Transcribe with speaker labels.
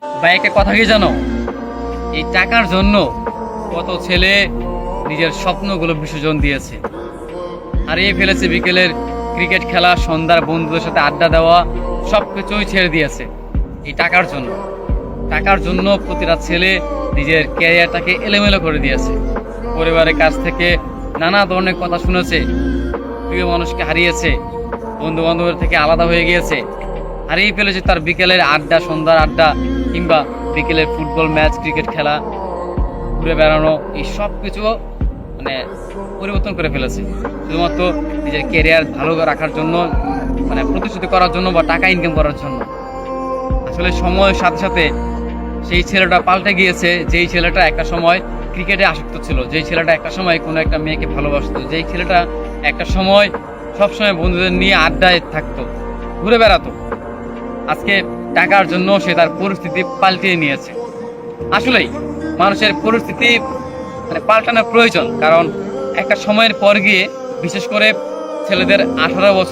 Speaker 1: ভাই একটা কথা কি জানো, এই টাকার জন্য কত ছেলে নিজের স্বপ্নগুলো বিসর্জন দিয়েছে, হারিয়ে ফেলেছে বিকেলের ক্রিকেট খেলা, সন্ধ্যার বন্ধুদের সাথে আড্ডা দেওয়া, সবকিছুই ছেড়ে দিয়েছে এই টাকার জন্য। টাকার জন্য প্রতিটা ছেলে নিজের ক্যারিয়ারটাকে এলোমেলো করে দিয়েছে। পরিবারের কাছ থেকে নানা ধরনের কথা শুনেছে, প্রিয় মানুষকে হারিয়েছে, বন্ধু বান্ধবের থেকে আলাদা হয়ে গিয়েছে, হারিয়ে ফেলেছে তার বিকেলের আড্ডা, সন্ধ্যার আড্ডা, কিংবা বিকেলের ফুটবল ম্যাচ, ক্রিকেট খেলা, ঘুরে বেড়ানো, এই সব কিছু মানে পরিবর্তন করে ফেলেছে শুধুমাত্র নিজের ক্যারিয়ার ভালো রাখার জন্য, মানে প্রতিশ্রুতি করার জন্য বা টাকা ইনকাম করার জন্য। আসলে সময়ের সাথে সাথে সেই ছেলেটা পাল্টে গিয়েছে। যেই ছেলেটা একটা সময় ক্রিকেটে আসক্ত ছিল, যেই ছেলেটা একটা সময় কোনো একটা মেয়েকে ভালোবাসতো, যেই ছেলেটা একটা সময় সবসময় বন্ধুদের নিয়ে আড্ডায় থাকতো, ঘুরে বেড়াতো, আজকে টাকার জন্য সে তার পরিস্থিতি পাল্টিয়ে নিয়েছে। আসলেই মানুষের পরিস্থিতি মানে পাল্টানোর প্রয়োজন, কারণ একটা সময়ের পর গিয়ে বিশেষ করে ছেলেদের 18 বছর